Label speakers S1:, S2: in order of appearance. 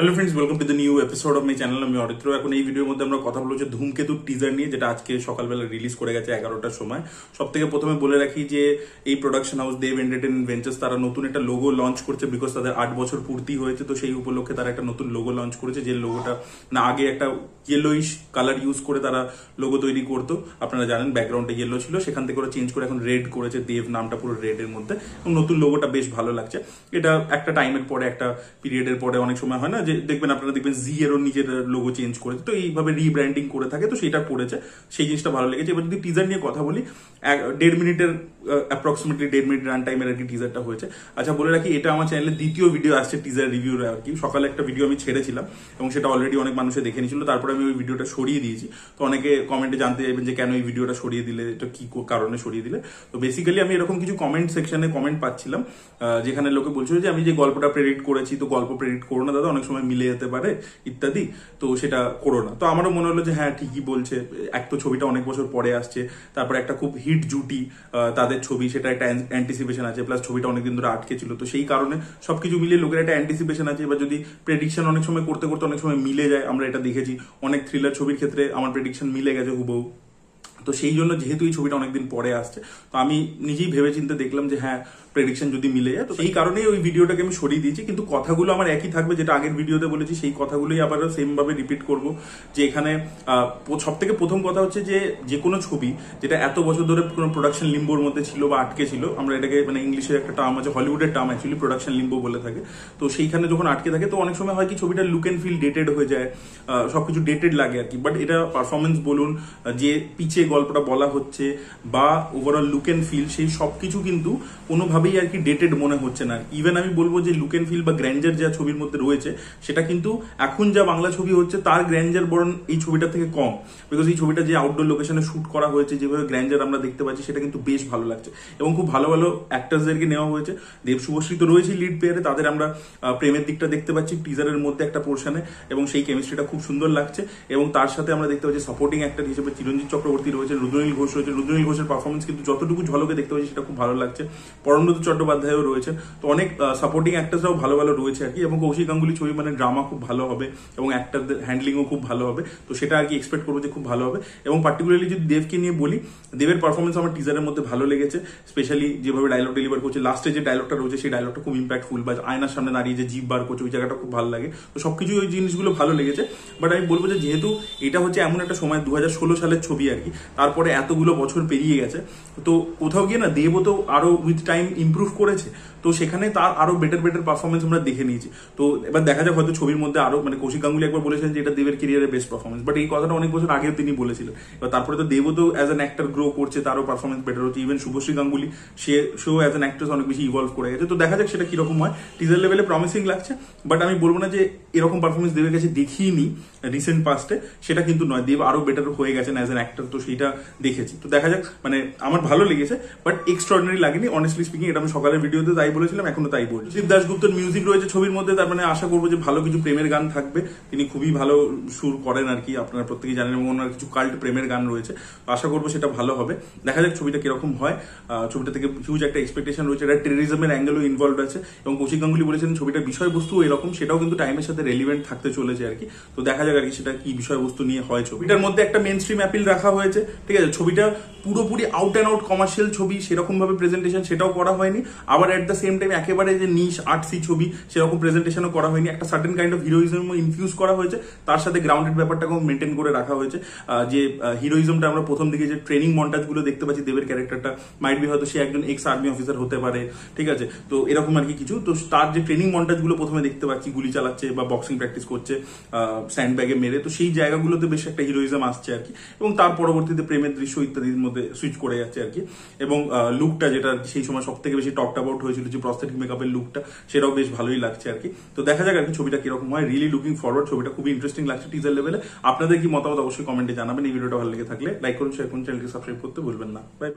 S1: Hello friends, welcome to the new episode of my channel. আমি অরিত্র। এখন এই ভিডিওর মধ্যে আমরা কথা বলবো যে ধূমকেতুর টিজার নিয়ে, যেটা আজকে সকালবেলা রিলিজ করে গেছে 11টার সময়। সব থেকে প্রথমে বলে রাখি যে এই প্রোডাকশন হাউস দেব এন্টারটেইনমেন্ট ভেঞ্চার্স তারা নতুন একটা লোগো লঞ্চ করছে, বিকজ তাদের 8 বছর পূর্তি হয়েছে। তো সেই উপলক্ষে তারা একটা নতুন লোগো লঞ্চ করেছে, যে লোগোটা না আগে একটা ইয়েলোইশ কালার ইউজ করে তারা লোগো তৈরি করতো। আপনারা জানেন ব্যাকগ্রাউন্ডে ইয়েলো ছিল, সেখান থেকে ওরা চেঞ্জ করে এখন রেড করেছে, দেব নামটা পুরো রেড এর মধ্যে। এবং নতুন লোগোটা বেশ ভালো লাগছে। এটা একটা টাইমের পরে, একটা পিরিয়ডের পরে অনেক সময় হয় না যে দেখবেন, আপনারা দেখবেন জি এরও নিজের লোগো চেঞ্জ করেছে, তো এইভাবে রিব্র্যান্ডিং করে থাকে, তো সেটা করেছে, সেই জিনিসটা ভালো লেগেছে। এবার যদি টিজার নিয়ে কথা বলি, 1.5 মিনিটের অ্যাপ্রক্সিমেটলি 1.5 মিনিট রান টাইমের আর কি টিজারটা হয়েছে। আচ্ছা বলে রাখি, এটা আমার চ্যানেলে দ্বিতীয় ভিডিও আসছে টিজার রিভিউর আর কি। সকালে একটা ভিডিও আমি ছেড়েছিলাম এবং সেটা অলরেডি অনেক মানুষে দেখে নিয়েছিল, তারপরে আমি ওই ভিডিওটা সরিয়ে দিয়েছি। তো অনেকে কমেন্টে জানতে চাইবেন যে কেন এই ভিডিওটা সরিয়ে দিলে, এটা কি কারণে সরিয়ে দিলে। তো বেসিক্যালি আমি এরকম কিছু কমেন্ট সেকশনে কমেন্ট পাচ্ছিলাম, যেখানে লোকে বলছিল যে আমি যে গল্পটা প্রেডিক্ট করেছি, তো গল্প প্রেডিক্ট করো না দাদা, অনেক সময় মিলে যেতে পারে ইত্যাদি, তো সেটা করো না। তো আমারও মনে হলো যে হ্যাঁ ঠিকই বলছে। এক তো ছবিটা অনেক বছর পরে আসছে, তারপরে একটা খুব হিট জুটি তাদের ছবি, সেটা একটা অ্যান্টিসিপেশন আছে, প্লাস ছবিটা অনেকদিন ধরে আটকে ছিল, তো সেই কারণে সবকিছু মিলিয়ে লোকের একটা অ্যান্টিসিপেশন আছে। এবার যদি প্রেডিকশন অনেক সময় করতে করতে অনেক সময় মিলে যায়, আমরা এটা দেখেছি অনেক থ্রিলার ছবির ক্ষেত্রে আমার প্রেডিকশন মিলে গেছে হুবহু। তো সেই জন্য যেহেতু এই ছবিটা অনেকদিন পরে আসছে, তো আমি নিজেই ভেবে চিন্তে দেখলাম যে হ্যাঁ প্রেডিকশন যদি মিলে যায়, তো সেই কারণেই ওই ভিডিওটাকে আমি সরিয়ে দিয়েছি। কিন্তু কথাগুলো আমার একই থাকবে, যেটা আগের ভিডিওতে বলেছি সেই কথাগুলোই আবার সেম ভাবে রিপিট করব। যে এখানে সব থেকে প্রথম কথা হচ্ছে যে কোনো ছবি যেটা এত বছর ধরে কোনো প্রোডাকশন লিম্বোর মধ্যে ছিল বা আটকে ছিল, আমরা এটাকে মানে ইংলিশের একটা টার্ম আছে, হলিউডের টার্ম অ্যাকচুয়ালি প্রোডাকশন লিম্বো বলে থাকে। তো সেইখানে যখন আটকে থাকে, তো অনেক সময় হয় কি ছবিটা লুক এন্ড ফিল ডেটেড হয়ে যায়, সবকিছু ডেটেড লাগে আর কি। বাট এটা পারফরমেন্স বলুন, যে পিছে গল্পটা বলা হচ্ছে, বা ওভারঅল লুক এন্ড ফিল, সেই সবকিছু কিন্তু কোনোভাবেই আর কি ডেটেড মনে হচ্ছে না। ইভেন আমি বলবো যে লুক এন্ড ফিল বা গ্র্যান্ডার যা ছবির মধ্যে রয়েছে, সেটা কিন্তু এখন যা বাংলা ছবি হচ্ছে তার গ্র্যান্ডার বরং এই ছবিটা থেকে কম। বিকজ এই ছবিটা যে আউটডোর লোকেশনে শুট করা হয়েছে, যেভাবে গ্র্যান্ডার আমরা দেখতে পাচ্ছি, সেটা কিন্তু বেশ ভালো লাগছে। এবং খুব ভালো ভালো অ্যাক্টার্সদেরকে নেওয়া হয়েছে। দেব শুভশ্রী তো রয়েছে লিড প্লেয়ারে, তাদের আমরা প্রেমের দিকটা দেখতে পাচ্ছি টিজারের মধ্যে একটা পোর্শনে, এবং সেই কেমিস্ট্রিটা খুব সুন্দর লাগছে। এবং তার সাথে আমরা দেখতে পাচ্ছি সাপোর্টিং অ্যাক্টর হিসেবে চিরঞ্জিত চক্রবর্তী রয়েছে, রুদ্রনীল ঘোষ রয়েছে। রুদ্রনীল ঘোষের পারফরমেন্স কিন্তু যতটুকু ঝলকে দেখতে পাচ্ছি সেটা খুব ভালো লাগছে। পরমব্রত চট্টোপাধ্যায়ও রয়েছে, তো অনেক সাপোর্টিং অ্যাক্টার্সরাও ভালো ভালো রয়েছে আর কি। এবং কৌশিক গাঙ্গুলি ছবি মানে ড্রামা খুব ভালো হবে, এবং অ্যাক্টারদের হ্যান্ডলিংও খুব ভালো হবে, তো সেটা আর কি এক্সপেক্ট করবো যে খুব ভালো হবে। এবং পার্টিকুলারলি যদি দেবকে নিয়ে বলি, দেবের পারফরমেন্স আমার টিজারের মধ্যে ভালো লেগেছে। স্পেশালি যেভাবে ডায়লগ ডেলিভার করছে, লাস্টে যে ডায়লগটা রয়েছে সেই ডায়লগটা খুব ইম্প্যাক্টফুল, বা আয়নার সামনে দাঁড়িয়ে যে জিভ বার করছে, ওই জায়গাটা খুব ভালো লাগে। তো সবকিছু ওই জিনিসগুলো ভালো লেগেছে। বাট আমি বলবো যে যেহেতু এটা হচ্ছে এমন একটা সময়, 2016 সালের ছবি আর কি, তারপরে এতগুলো বছর পেরিয়ে গেছে, তো কোথাও গিয়ে না দেবও তো আরো উইথ টাইম ইমপ্রুভ করেছে, তো সেখানে তার আরো বেটার পারফরমেন্স আমরা দেখে নিয়েছি। তো এবার দেখা যাক, হয়তো ছবির মধ্যে আরো মানে কৌশিক গাঙ্গুলি একবার বলেছেন যে এটা দেবের ক্যারিয়ারের বেস্ট পারফরমেন্স, বাট এই কথাটা অনেক বছর আগেও তিনি বলেছিলেন। এবার তারপরে তো দেবও তো অ্যাজ অ্যান অ্যাক্টর গ্রো করছে, তারও পারফরমেন্স বেটার হচ্ছে। ইভেন শুভশ্রী গাঙ্গুলি সেও অ্যাজ অ্যান অ্যাক্ট্রেস অনেক বেশি ইভলভ করে গেছে। তো দেখা যাক সেটা কিরকম হয়। টিজার লেভেলে প্রমিসিং লাগছে, বাট আমি বলবো না যে এরকম পারফরমেন্স দেবের কাছে দেখিনি রিসেন্ট পাস্টে, সেটা কিন্তু নয়। দেব আরো বেটার হয়ে গেছেন অ্যাজ অ্যান অ্যাক্টর, তো সেইটা দেখেছি। তো দেখা যাক, মানে আমার ভালো লেগেছে, বাট এক্সট্রাঅর্ডিনারি লাগেনি অনেস্টলি স্পিকিং। এটা আমি সকালের ভিডিওতে তাই বলেছিলাম, এখনো তাই বলছি। শিব দাশগুপ্তর মিউজিক রয়েছে ছবির মধ্যে, তার মানে আশা করবো যে ভালো কিছু প্রেমের গান থাকবে। তিনি খুবই ভালো সুর করেন আর কি, আপনারা প্রত্যেকেই জানেন, এবং ওনার কিছু কাল্ট প্রেমের গান রয়েছে। তো আশা করবো সেটা ভালো হবে। দেখা যাক ছবিটা কিরকম হয়। ছবিটা থেকে হিউজ একটা এক্সপেকটেশন রয়েছে। এটা টেররিজমের অ্যাঙ্গেলও ইনভলভ আছে, এবং কৌশিক গাঙ্গুলি বলেছেন ছবিটার বিষয়বস্তু এরকম, সেটাও কিন্তু টাইমের সাথে রেলিভেন্ট থাকতে চলেছে আর কি। তো দেখা যাক আর কি সেটা কি বিষয়বস্তু নিয়ে হয়। ছবিটার মধ্যে একটা মেন স্ট্রিম অ্যাপিল রাখা হয়েছে, ঠিক আছে। ছবিটা পুরোপুরি আউট অ্যান্ড আউট কমার্শিয়াল ছবি সেরকম ভাবে প্রেজেন্টেশন সেটাও করা হয়নি, আবার এট দ্য সেম টাইম একেবারে যে নিশ আর্টসি ছবি সেরকম প্রেজেন্টেশনও করা হয়নি। একটা certain kind of heroism infuse করা হয়েছে, তার সাথে গ্রাউন্ডেড ব্যাপারটাকেও মেনটেন করে রাখা হয়েছে। যে হিরোইজমটা আমরা প্রথম দিকে যে ট্রেনিং মন্টাজ গুলো দেখতে পাচ্ছি, দেবের ক্যারেক্টারটা মাইট বি হয়তো সে একজন এক্স আর্মি অফিসার হতে পারে, ঠিক আছে। তো এরকম আর কি কিছু। তো তার যে ট্রেনিং মন্টাজ গুলো প্রথমে দেখতে পাচ্ছি, গুলি চালাচ্ছে বা বক্সিং প্র্যাকটিস করছে স্যান্ড ব্যাগে মেরে, তো সেই জায়গাগুলোতে বেশ একটা হিরোইজম আসছে আর কি। এবং তার পরবর্তীতে প্রেমের দৃশ্য ইত্যাদির মধ্যে সুইচ করে যাচ্ছে আর কি। এবং লুকটা যেটা সেই সময় সব থেকে বেশি টকড অ্যাবাউট হয়েছিল, যে প্রস্থেটিক মেকআপের লুকটা, সেটাও বেশ ভালোই লাগছে আর কি। তো দেখা যাক আর কি ছবিটা কিরকম হয়। Really looking forward. ছবিটা খুবই ইন্টারেস্টিং লাগছে টিজার লেভেলে। আপনাদের কি মতামত অবশ্যই কমেন্টে জানাবেন। এই ভিডিওটা ভালো লেগে থাকলে লাইক করুন, শেয়ার করুন, চ্যানেলকে সাবস্ক্রাইব করতে ভুলবেন না। বাই।